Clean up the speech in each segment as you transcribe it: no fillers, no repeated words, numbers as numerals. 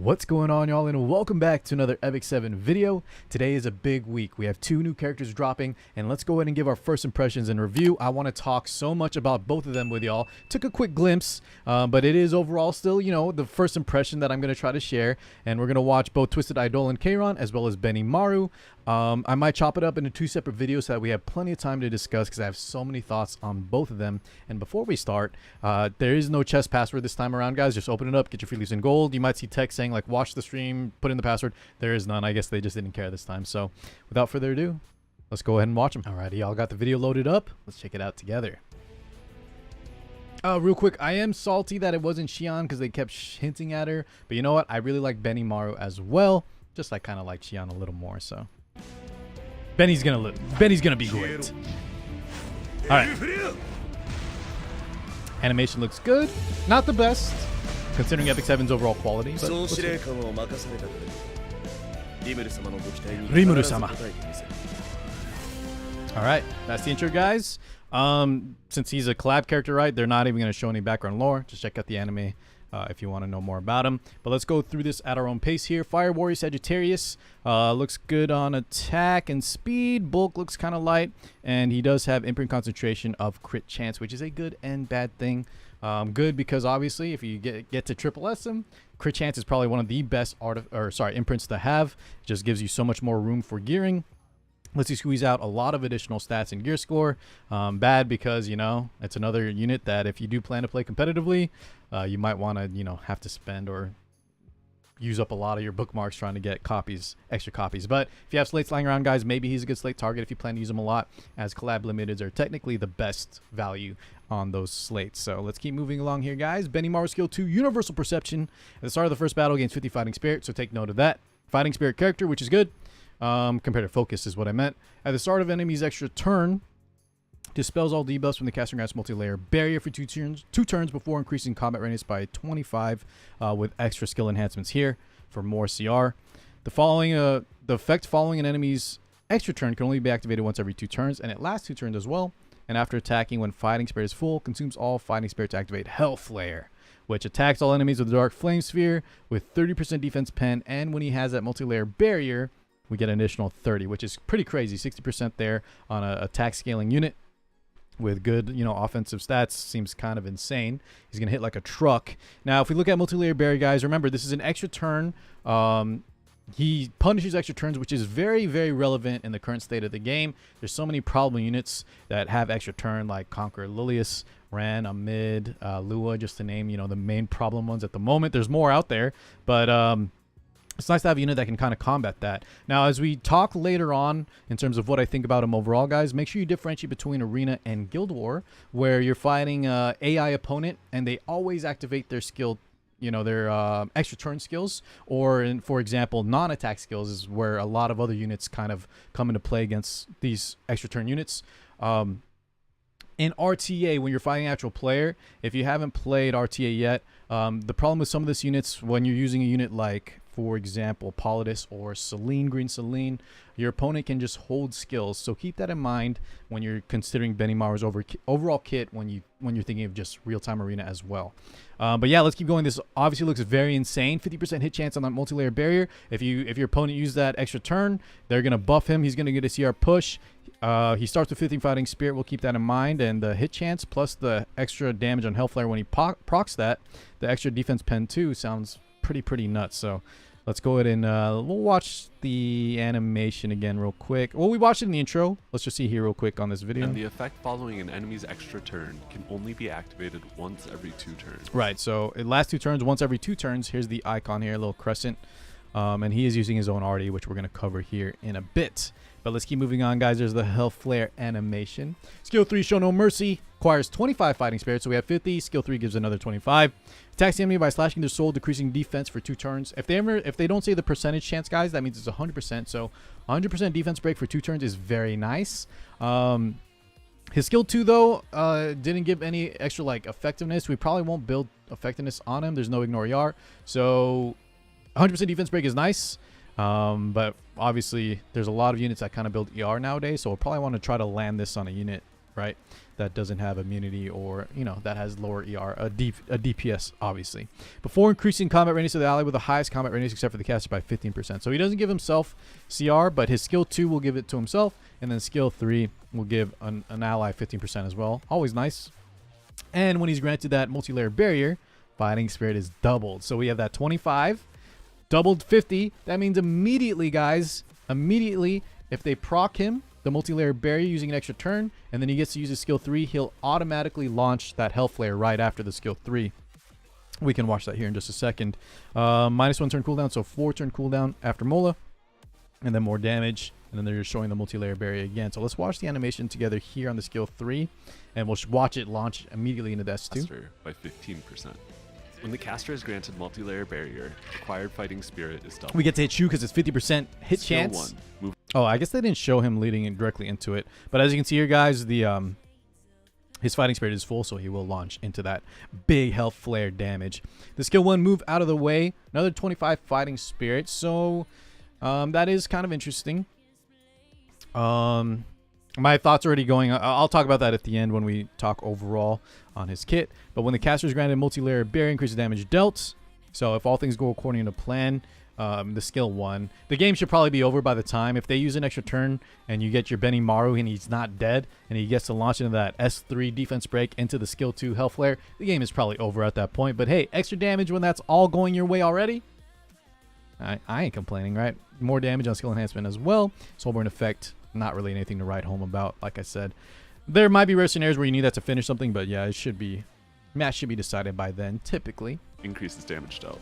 What's going on, y'all, and welcome back to another Epic 7 video. Today is a big week. We have 2 new characters dropping, and let's go ahead and give our first impressions and review. I want to talk so much about both of them with y'all. Took a quick glimpse, but it is overall still, the first impression that I'm going to try to share, and we're going to watch both Twisted Idol and Keiron, as well as Benimaru. I might chop it up into 2 separate videos so that we have plenty of time to discuss, because I have so many thoughts on both of them. And before we start, there is no chest password this time around, guys. Just open it up, get your free leaves in gold. You might see text saying like watch the stream, put in the password. There is none. I guess they just didn't care this time. So without further ado, let's go ahead and watch them. Alrighty, y'all got the video loaded up. Let's check it out together. Real quick, I am salty that it wasn't Xion because they kept hinting at her. But you know what? I really like Benimaru as well. Just I kind of like Xion a little more. So Benny's gonna be great. All right. Animation looks good. Not the best, considering Epic 7's overall quality. But Rimuru-sama. All right, that's the intro, guys. Since he's a collab character, right? They're not even gonna show any background lore. Just check out the anime if you want to know more about him. But let's go through this at our own pace here. Fire Warrior Sagittarius looks good on attack and speed. Bulk looks kind of light, and he does have imprint concentration of crit chance, which is a good and bad thing. Good because obviously if you get to triple S him, crit chance is probably one of the best imprints to have. It just gives you so much more room for gearing. Lets you squeeze out a lot of additional stats and gear score. Bad because, it's another unit that if you do plan to play competitively, you might want to, have to spend or use up a lot of your bookmarks trying to get extra copies. But if you have slates lying around, guys, maybe he's a good slate target if you plan to use them a lot, as collab limiteds are technically the best value on those slates. So let's keep moving along here, guys. Benimaru skill 2, Universal Perception. At the start of the first battle gains 50 Fighting Spirit, so take note of that. Fighting Spirit character, which is good. Compared to focus is what I meant. At the start of enemy's extra turn, dispels all debuffs from the Casting Grass multi-layer barrier for 2 turns before increasing combat readiness by 25 with extra skill enhancements here for more CR. The effect following an enemy's extra turn can only be activated once every 2 turns, and it lasts 2 turns as well. And after attacking when Fighting Spirit is full, consumes all Fighting Spirit to activate Hellflare, which attacks all enemies with the Dark Flame Sphere with 30% defense pen, and when he has that multi-layer barrier, we get an additional 30, which is pretty crazy. 60% there on a attack scaling unit with good, offensive stats. Seems kind of insane. He's going to hit like a truck. Now, if we look at multi-layer barrier, guys, remember, this is an extra turn. He punishes extra turns, which is very, very relevant in the current state of the game. There's so many problem units that have extra turn, like Conqueror Lilius, Ran, Amid, Lua, just to name, the main problem ones at the moment. There's more out there, but it's nice to have a unit that can kind of combat that. Now, as we talk later on in terms of what I think about him overall, guys, make sure you differentiate between Arena and Guild War, where you're fighting an AI opponent and they always activate their skill, their extra turn skills, or for example, non-attack skills is where a lot of other units kind of come into play against these extra turn units. In RTA, when you're fighting an actual player, if you haven't played RTA yet, the problem with some of these units, when you're using a unit like, for example, Politis or Selene, Green Selene, your opponent can just hold skills. So keep that in mind when you're considering Benimaru's overall kit when you're thinking of just real-time Arena as well. But yeah, let's keep going. This obviously looks very insane. 50% hit chance on that multi-layer barrier. If your opponent used that extra turn, they're gonna buff him. He's gonna get a CR push. He starts with 50 Fighting Spirit. We'll keep that in mind. And the hit chance plus the extra damage on Hellflare when he procs that, the extra defense pen too, sounds pretty nuts. So let's go ahead and we'll watch the animation again real quick. Well, we watched it in the intro. Let's just see here real quick on this video. And the effect following an enemy's extra turn can only be activated once every 2 turns. Right, so it lasts 2 turns, once every 2 turns. Here's the icon here, a little crescent. And he is using his own RD, which we're going to cover here in a bit. But let's keep moving on, guys. There's the Hellflare animation. Skill 3, Show No Mercy. Acquires 25 Fighting Spirit, so we have 50. Skill 3 gives another 25. Attacks the enemy by slashing their soul, decreasing defense for 2 turns. If they don't say the percentage chance, guys, that means it's 100%. So 100% defense break for 2 turns is very nice. His skill 2, though, didn't give any extra effectiveness. We probably won't build effectiveness on him. There's no ignore ER. So 100% defense break is nice. But obviously there's a lot of units that kind of build ER nowadays, so we'll probably want to try to land this on a unit right? That doesn't have immunity, or, you know, that has lower ER, a DPS, obviously. Before increasing combat readiness of the ally with the highest combat readiness except for the caster by 15%. So he doesn't give himself CR, but his skill 2 will give it to himself, and then skill 3 will give an ally 15% as well. Always nice. And when he's granted that multi-layer barrier, fighting spirit is doubled. So we have that 25 doubled 50. That means immediately, guys, if they proc him the multi-layer barrier using an extra turn, and then he gets to use his skill 3, he'll automatically launch that health flare right after the skill 3. We can watch that here in just a second. -1 turn cooldown, so 4 turn cooldown after Mola, and then more damage, and then they're just showing the multi-layer barrier again. So let's watch the animation together here on the skill 3, and we'll watch it launch immediately into the S2. By 15%. When the caster is granted multi-layer barrier, acquired fighting spirit is doubled. We get to hit Shu because it's 50% hit Skill chance. 1, move. Oh, I guess they didn't show him leading in directly into it. But as you can see here, guys, the his fighting spirit is full, so he will launch into that big health flare damage. The skill 1, move out of the way. Another 25 fighting spirit. So that is kind of interesting. My thoughts already going. I'll talk about that at the end when we talk overall on his kit. But when the caster is granted multi-layer barrier, increases damage dealt. So if all things go according to plan, the skill 1, the game should probably be over by the time. If they use an extra turn and you get your Benimaru and he's not dead and he gets to launch into that S3 defense break into the skill 2 health flare, the game is probably over at that point. But hey, extra damage when that's all going your way already, I ain't complaining, right? More damage on skill enhancement as well. Soulburn effect, not really anything to write home about. Like I said, there might be rare scenarios where you need that to finish something, but yeah, it should be, match should be decided by then typically. Increases damage dealt.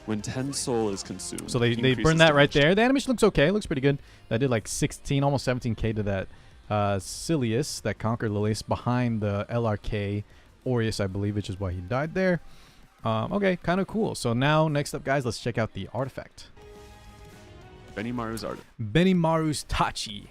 When 10 soul is consumed. So they burn that right there. The animation looks okay. It looks pretty good. That did like 16, almost 17k to that Silius that conquered Lilius behind the LRK Aureus, I believe, which is why he died there. Okay, kind of cool. So now, next up, guys, let's check out the artifact. Benimaru's artifact. Benimaru's Tachi.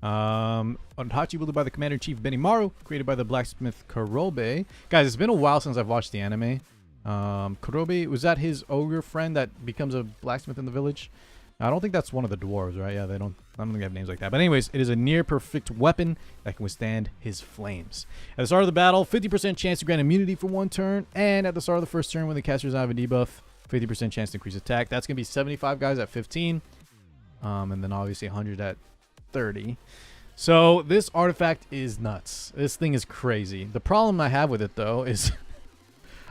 Tachi wielded by the Commander-in-Chief Benimaru, created by the blacksmith Kurobe. Guys, it's been a while since I've watched the anime. Kurobe, was that his ogre friend that becomes a blacksmith in the village? I don't think that's one of the dwarves, right? Yeah, I don't think they have names like that. But anyways, it is a near perfect weapon that can withstand his flames. At the start of the battle, 50% chance to grant immunity for 1 turn, and at the start of the first turn when the caster is out of a debuff, 50% chance to increase attack. That's gonna be 75 guys at 15, and then obviously 100 at 30. So this artifact is nuts. This thing is crazy. The problem I have with it though is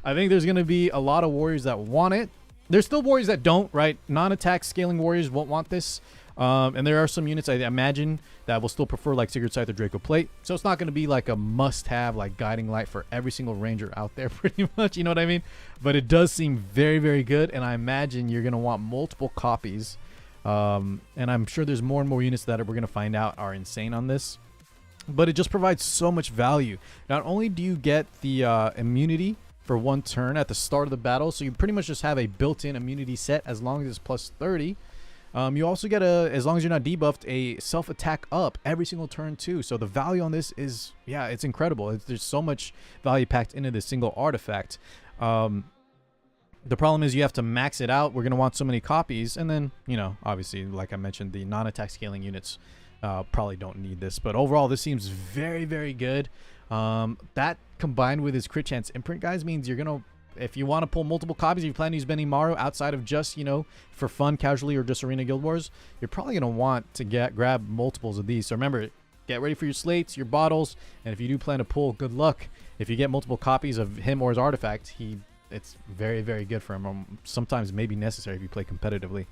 I think there's going to be a lot of warriors that want it. There's still warriors that don't, right? Non-attack scaling warriors won't want this. And there are some units I imagine that will still prefer like Sigurd Scythe or Draco Plate. So it's not going to be like a must-have like guiding light for every single ranger out there pretty much. You know what I mean? But it does seem very, very good. And I imagine you're going to want multiple copies. And I'm sure there's more and more units that we're going to find out are insane on this. But it just provides so much value. Not only do you get the immunity for 1 turn at the start of the battle, so you pretty much just have a built-in immunity set as long as it's plus 30. You also get as long as you're not debuffed, a self-attack up every single turn too. So the value on this is, yeah, it's incredible. There's so much value packed into this single artifact. The problem is you have to max it out. We're going to want so many copies. And then, you know, obviously, like I mentioned, the non-attack scaling units probably don't need this. But overall, this seems very, very good. That combined with his crit chance imprint, guys, means you're going to, if you want to pull multiple copies, if you plan to use Benimaru outside of just, you know, for fun, casually, or just Arena Guild Wars, you're probably going to want to grab multiples of these. So remember, get ready for your slates, your bottles, and if you do plan to pull, good luck. If you get multiple copies of him or his artifact, it's very, very good for him. Sometimes maybe necessary if you play competitively.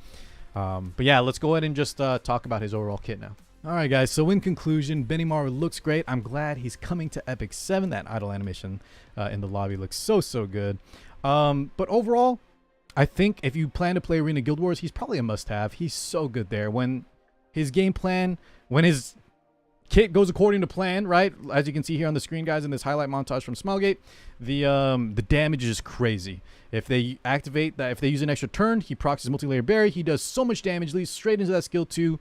But yeah, let's go ahead and just talk about his overall kit now. Alright guys, so in conclusion, Benimaru looks great. I'm glad he's coming to Epic 7. That idle animation in the lobby looks so, so good. But overall, I think if you plan to play Arena Guild Wars, he's probably a must-have. He's so good there. When his game plan, when his kit goes according to plan, right? As you can see here on the screen, guys, in this highlight montage from Smilegate, the damage is just crazy. If they activate that, if they use an extra turn, he procs his multi-layer barrier. He does so much damage, leads straight into that skill 2.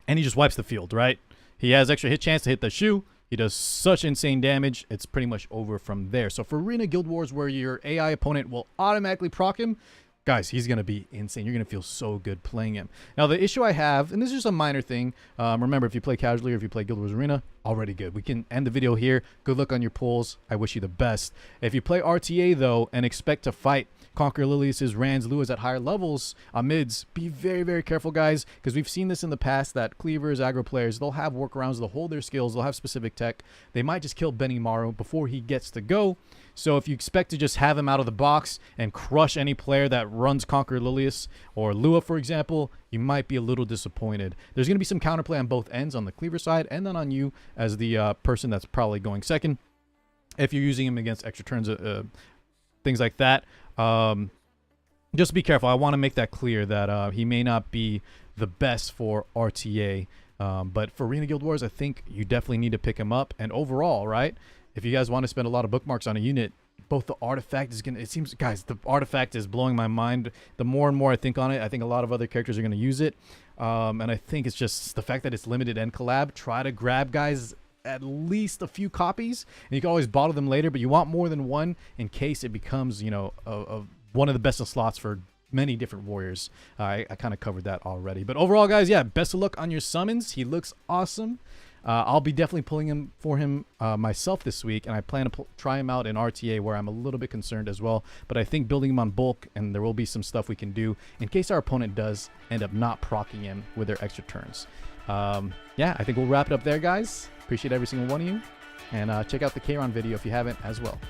And he just wipes the field, right? He has extra hit chance to hit the shoe. He does such insane damage. It's pretty much over from there. So for Arena Guild Wars, where your AI opponent will automatically proc him, guys, he's going to be insane. You're going to feel so good playing him. Now, the issue I have, and this is just a minor thing, remember, if you play casually or if you play Guild Wars Arena, already good. We can end the video here. Good luck on your pulls. I wish you the best. If you play RTA, though, and expect to fight Conquer Lilius's, Rand's, Lua's at higher levels on mids, be very, very careful, guys, because we've seen this in the past that cleavers, aggro players, they'll have workarounds, they'll hold their skills, they'll have specific tech. They might just kill Benimaru before he gets to go. So if you expect to just have him out of the box and crush any player that runs Conquer Lilius or Lua, for example, you might be a little disappointed. There's going to be some counterplay on both ends, on the cleaver side and then on you as the person that's probably going second. If you're using him against extra turns, things like that, just be careful. I want to make that clear that he may not be the best for RTA, but for Arena Guild Wars, I think you definitely need to pick him up. And overall, right, if you guys want to spend a lot of bookmarks on a unit, both the artifact is going to, it seems, guys, the artifact is blowing my mind. The more and more I think on it, I think a lot of other characters are going to use it. And I think it's just the fact that it's limited and collab. Try to grab, guys, at least a few copies, and you can always bottle them later, but you want more than one in case it becomes, you know, one of the best of slots for many different warriors. I kind of covered that already. But overall, guys, yeah, best of luck on your summons. He looks awesome. I'll be definitely pulling him for him myself this week, and I plan to try him out in RTA where I'm a little bit concerned as well. But I think building him on bulk, and there will be some stuff we can do in case our opponent does end up not proccing him with their extra turns. Yeah, I think we'll wrap it up there, guys. Appreciate every single one of you. And check out the Kayron video if you haven't as well.